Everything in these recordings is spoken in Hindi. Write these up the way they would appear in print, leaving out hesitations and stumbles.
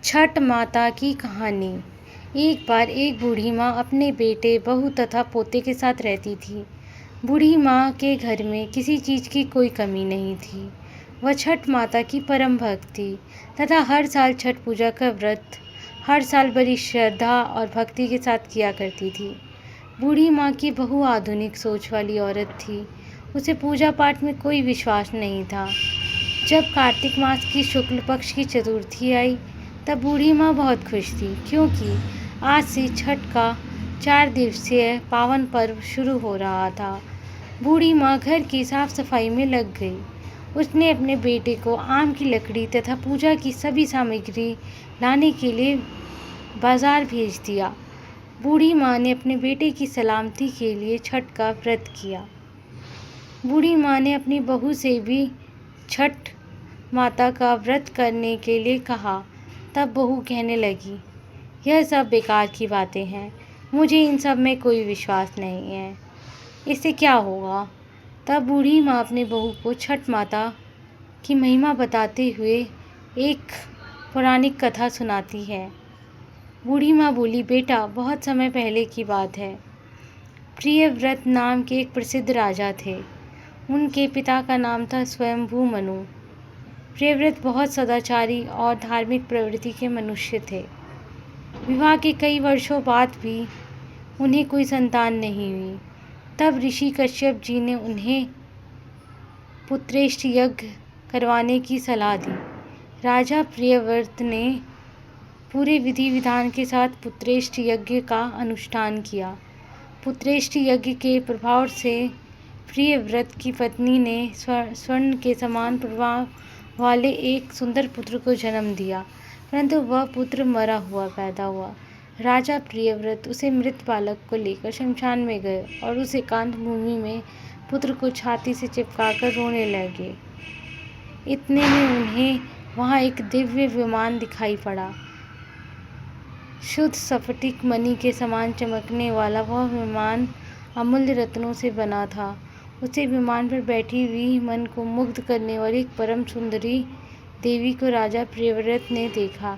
छठ माता की कहानी। एक बार एक बूढ़ी माँ अपने बेटे, बहू तथा पोते के साथ रहती थी। बूढ़ी माँ के घर में किसी चीज़ की कोई कमी नहीं थी। वह छठ माता की परम भक्त थी तथा हर साल छठ पूजा का व्रत हर साल बड़ी श्रद्धा और भक्ति के साथ किया करती थी। बूढ़ी माँ की बहू आधुनिक सोच वाली औरत थी। उसे पूजा पाठ में कोई विश्वास नहीं था। जब कार्तिक मास की शुक्ल पक्ष की चतुर्थी आई तब बूढ़ी माँ बहुत खुश थी, क्योंकि आज से छठ का 4 दिवसीय पावन पर्व शुरू हो रहा था। बूढ़ी माँ घर की साफ सफाई में लग गई। उसने अपने बेटे को आम की लकड़ी तथा पूजा की सभी सामग्री लाने के लिए बाजार भेज दिया। बूढ़ी माँ ने अपने बेटे की सलामती के लिए छठ का व्रत किया। बूढ़ी माँ ने अपनी बहू से भी छठ माता का व्रत करने के लिए कहा। तब बहू कहने लगी, यह सब बेकार की बातें हैं, मुझे इन सब में कोई विश्वास नहीं है, इससे क्या होगा। तब बूढ़ी माँ अपने बहू को छठ माता की महिमा बताते हुए एक पौराणिक कथा सुनाती है। बूढ़ी माँ बोली, बेटा, बहुत समय पहले की बात है। प्रियव्रत नाम के एक प्रसिद्ध राजा थे। उनके पिता का नाम था स्वयंभू मनु। प्रियव्रत बहुत सदाचारी और धार्मिक प्रवृत्ति के मनुष्य थे। विवाह के कई वर्षों बाद भी उन्हें कोई संतान नहीं हुई। तब ऋषि कश्यप जी ने उन्हें पुत्रेष्ट यज्ञ करवाने की सलाह दी। राजा प्रियव्रत ने पूरे विधि विधान के साथ पुत्रेष्ट यज्ञ का अनुष्ठान किया। पुत्रेष्ट यज्ञ के प्रभाव से प्रियव्रत की पत्नी ने स्वर्ण के समान प्रभाव वाले एक सुंदर पुत्र को जन्म दिया, परंतु वह पुत्र मरा हुआ पैदा हुआ। राजा प्रियव्रत उसे मृत बालक को लेकर शमशान में गए और उस एकांत भूमि में पुत्र को छाती से चिपकाकर रोने लगे। इतने में उन्हें वहां एक दिव्य विमान दिखाई पड़ा। शुद्ध स्फटिक मणि के समान चमकने वाला वह विमान अमूल्य रत्नों से बना था। उसे विमान पर बैठी हुई मन को मुग्ध करने वाली एक परम सुंदरी देवी को राजा प्रियव्रत ने देखा।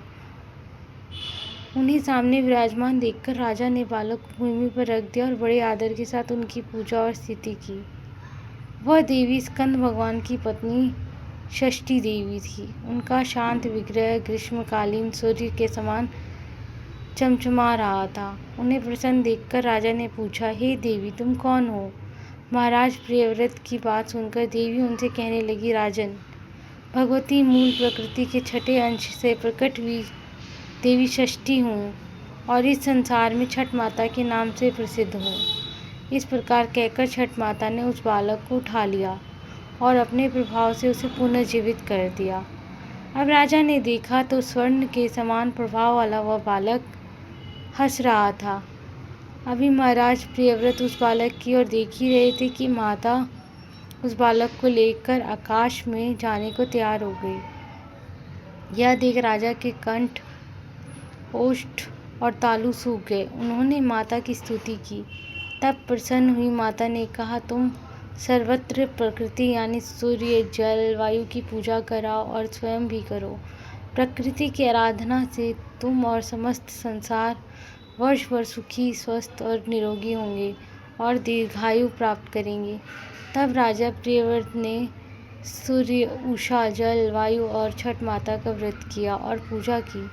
उन्हें सामने विराजमान देखकर राजा ने बालक को भूमि पर रख दिया और बड़े आदर के साथ उनकी पूजा और स्तुति की। वह देवी स्कंद भगवान की पत्नी षष्ठी देवी थी। उनका शांत विग्रह ग्रीष्मकालीन सूर्य के समान चमचमा रहा था। उन्हें प्रसन्न देखकर राजा ने पूछा, हे देवी, तुम कौन हो। महाराज प्रियव्रत की बात सुनकर देवी उनसे कहने लगी, राजन, भगवती मूल प्रकृति के छठे अंश से प्रकट हुई देवी षष्ठी हूँ और इस संसार में छठ माता के नाम से प्रसिद्ध हूँ। इस प्रकार कहकर छठ माता ने उस बालक को उठा लिया और अपने प्रभाव से उसे पुनर्जीवित कर दिया। अब राजा ने देखा तो स्वर्ण के समान प्रभाव वाला वह बालक हंस रहा था। अभी महाराज प्रियव्रत उस बालक की ओर देख ही रहे थे कि माता उस बालक को लेकर आकाश में जाने को तैयार हो गई। यह देख राजा के कंठ, ओष्ठ और तालु सूख गए। उन्होंने माता की स्तुति की। तब प्रसन्न हुई माता ने कहा, तुम सर्वत्र प्रकृति यानी सूर्य, जल, वायु की पूजा कराओ और स्वयं भी करो। प्रकृति की आराधना से तुम और समस्त संसार वर्ष भर सुखी, स्वस्थ और निरोगी होंगे और दीर्घायु प्राप्त करेंगे। तब राजा प्रियव्रत ने सूर्य, उषा, जल, वायु और छठ माता का व्रत किया और पूजा की,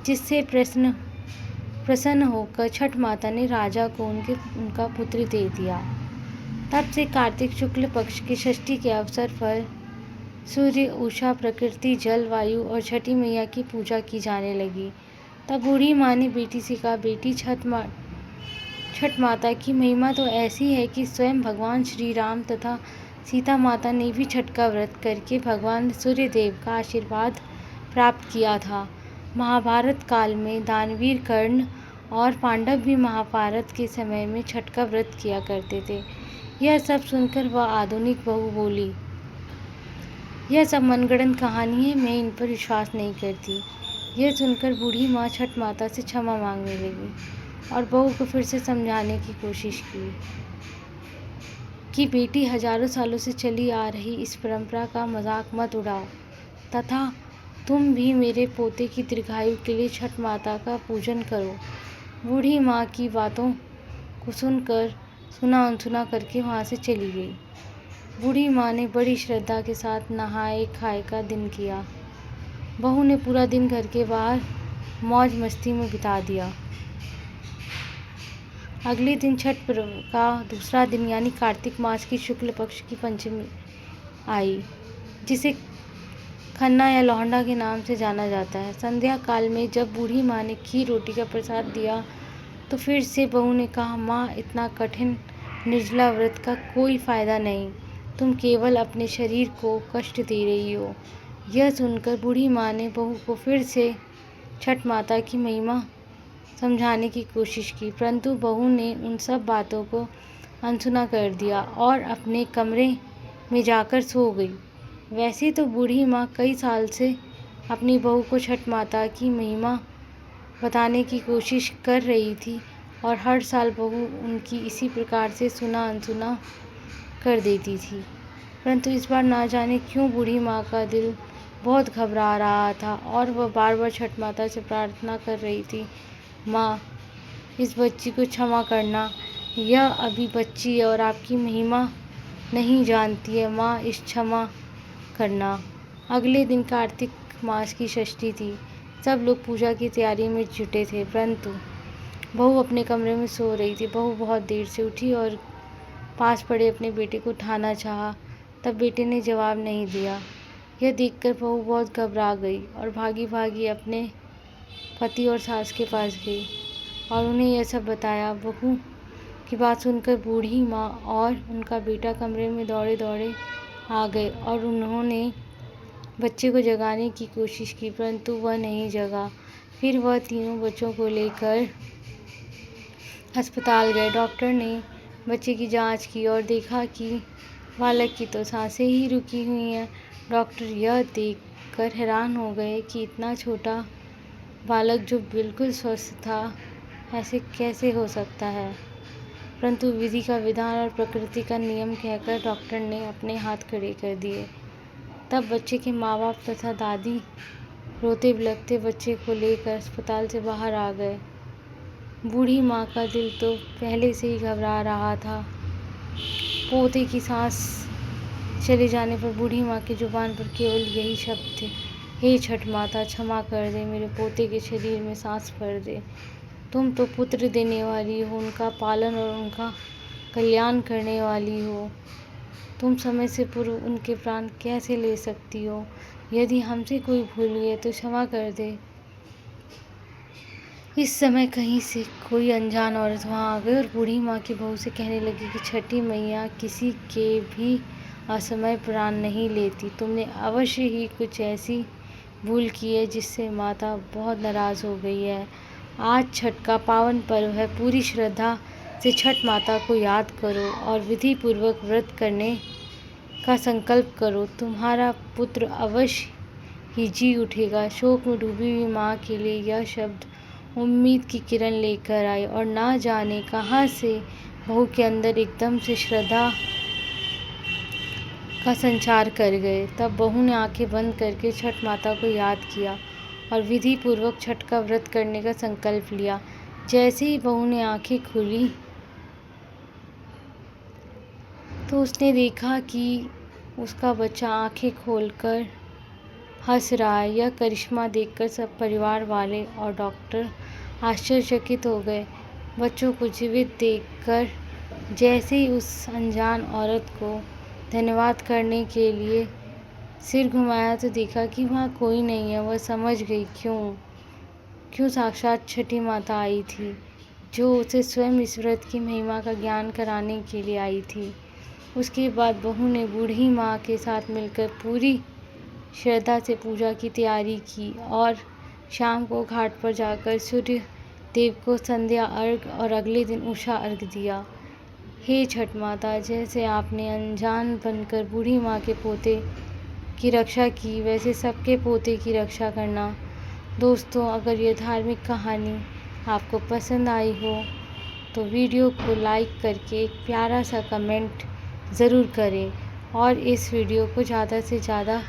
जिससे प्रसन्न होकर छठ माता ने राजा को उनका पुत्र दे दिया। तब से कार्तिक शुक्ल पक्ष की षष्ठी के अवसर पर सूर्य, उषा, प्रकृति, जल, वायु और छठी मैया की पूजा की जाने लगी। तब बूढ़ी माँ ने बेटी से कहा, बेटी, छठ माता की महिमा तो ऐसी है कि स्वयं भगवान श्री राम तथा सीता माता ने भी छठ का व्रत करके भगवान सूर्यदेव का आशीर्वाद प्राप्त किया था। महाभारत काल में दानवीर कर्ण और पांडव भी महाभारत के समय में छठ का व्रत किया करते थे। यह सब सुनकर वह आधुनिक बहू बोली, यह सब मनगढ़ंत कहानी है, मैं इन पर विश्वास नहीं करती। यह सुनकर बूढ़ी माँ छठ माता से क्षमा मांगने लगी और बहू को फिर से समझाने की कोशिश की कि बेटी, हजारों सालों से चली आ रही इस परंपरा का मजाक मत उड़ाओ तथा तुम भी मेरे पोते की दीर्घायु के लिए छठ माता का पूजन करो। बूढ़ी माँ की बातों को सुनकर सुना अनसुना करके वहाँ से चली गई। बूढ़ी माँ ने बड़ी श्रद्धा के साथ नहाए खाए का दिन किया। बहू ने पूरा दिन घर के बाहर मौज मस्ती में बिता दिया। अगले दिन छठ पर्व का दूसरा दिन यानी कार्तिक मास की शुक्ल पक्ष की पंचमी आई, जिसे खन्ना या लौंडा के नाम से जाना जाता है। संध्या काल में जब बूढ़ी माँ ने खीर रोटी का प्रसाद दिया तो फिर से बहू ने कहा, माँ, इतना कठिन निर्जला व्रत का कोई फायदा नहीं, तुम केवल अपने शरीर को कष्ट दे रही हो। यह सुनकर बूढ़ी माँ ने बहू को फिर से छठ माता की महिमा समझाने की कोशिश की, परंतु बहू ने उन सब बातों को अनसुना कर दिया और अपने कमरे में जाकर सो गई। वैसे तो बूढ़ी माँ कई साल से अपनी बहू को छठ माता की महिमा बताने की कोशिश कर रही थी और हर साल बहू उनकी इसी प्रकार से सुना अनसुना कर देती थी, परंतु इस बार ना जाने क्यों बूढ़ी माँ का दिल बहुत घबरा रहा था और वह बार बार छठ माता से प्रार्थना कर रही थी, माँ, इस बच्ची को क्षमा करना, यह अभी बच्ची है और आपकी महिमा नहीं जानती है, माँ, इस क्षमा करना। अगले दिन कार्तिक मास की षष्ठी थी। सब लोग पूजा की तैयारी में जुटे थे, परंतु बहू अपने कमरे में सो रही थी। बहू बहुत देर से उठी और पास पड़े अपने बेटे को उठाना चाहा, तब बेटे ने जवाब नहीं दिया। यह देखकर बहू बहुत घबरा गई और भागी भागी अपने पति और सास के पास गई और उन्हें यह सब बताया। बहू की बात सुनकर बूढ़ी माँ और उनका बेटा कमरे में दौड़े दौड़े आ गए और उन्होंने बच्चे को जगाने की कोशिश की, परंतु वह नहीं जगा। फिर वह तीनों बच्चों को लेकर अस्पताल गए। डॉक्टर ने बच्चे की जांच की और देखा कि बालक की तो सांसें ही रुकी हुई हैं। डॉक्टर यह देखकर हैरान हो गए कि इतना छोटा बालक जो बिल्कुल स्वस्थ था, ऐसे कैसे हो सकता है, परंतु विधि का विधान और प्रकृति का नियम कहकर डॉक्टर ने अपने हाथ खड़े कर दिए। तब बच्चे के माँ बाप तथा दादी रोते बिलखते बच्चे को लेकर अस्पताल से बाहर आ गए। बूढ़ी माँ का दिल तो पहले से ही घबरा रहा था। पोते की सांस चले जाने पर बूढ़ी माँ की जुबान पर केवल यही शब्द थे, हे छठ माता, क्षमा कर दे, मेरे पोते के शरीर में सांस भर दे। तुम तो पुत्र देने वाली हो, उनका पालन और उनका कल्याण करने वाली हो। तुम समय से पूर्व उनके प्राण कैसे ले सकती हो? यदि हमसे कोई भूल गई तो क्षमा कर दे। इस समय कहीं से कोई अनजान औरत वहाँ आ गई और बूढ़ी माँ की बहू से कहने लगी कि छठी मैया किसी के भी असमय प्राण नहीं लेती। तुमने अवश्य ही कुछ ऐसी भूल की है जिससे माता बहुत नाराज़ हो गई है। आज छठ का पावन पर्व है, पूरी श्रद्धा से छठ माता को याद करो और विधि पूर्वक व्रत करने का संकल्प करो। तुम्हारा पुत्र अवश्य ही जी उठेगा। शोक में डूबी हुई माँ के लिए यह शब्द उम्मीद की किरण लेकर आए और ना जाने कहाँ से बहू के अंदर एकदम से श्रद्धा का संचार कर गए। तब बहू ने आंखें बंद करके छठ माता को याद किया और विधि पूर्वक छठ का व्रत करने का संकल्प लिया। जैसे ही बहू ने आंखें खोली तो उसने देखा कि उसका बच्चा आंखें खोलकर हंस रहा है। यह करिश्मा देखकर सब परिवार वाले और डॉक्टर आश्चर्यचकित हो गए। बच्चों को जीवित देखकर जैसे ही उस अनजान औरत को धन्यवाद करने के लिए सिर घुमाया तो देखा कि वहाँ कोई नहीं है। वह समझ गई क्यों साक्षात छठी माता आई थी, जो उसे स्वयं इस व्रत की महिमा का ज्ञान कराने के लिए आई थी। उसके बाद बहू ने बूढ़ी माँ के साथ मिलकर पूरी श्रद्धा से पूजा की तैयारी की और शाम को घाट पर जाकर सूर्य देव को संध्या अर्घ और अगले दिन उषा अर्घ दिया। हे छठ माता, जैसे आपने अनजान बनकर बूढ़ी माँ के पोते की रक्षा की, वैसे सबके पोते की रक्षा करना। दोस्तों, अगर ये धार्मिक कहानी आपको पसंद आई हो तो वीडियो को लाइक करके एक प्यारा सा कमेंट ज़रूर करें और इस वीडियो को ज़्यादा से ज़्यादा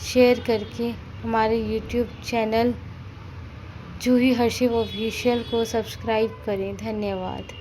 शेयर करके हमारे यूट्यूब चैनल जूही हर्षिव ऑफिशियल को सब्सक्राइब करें। धन्यवाद।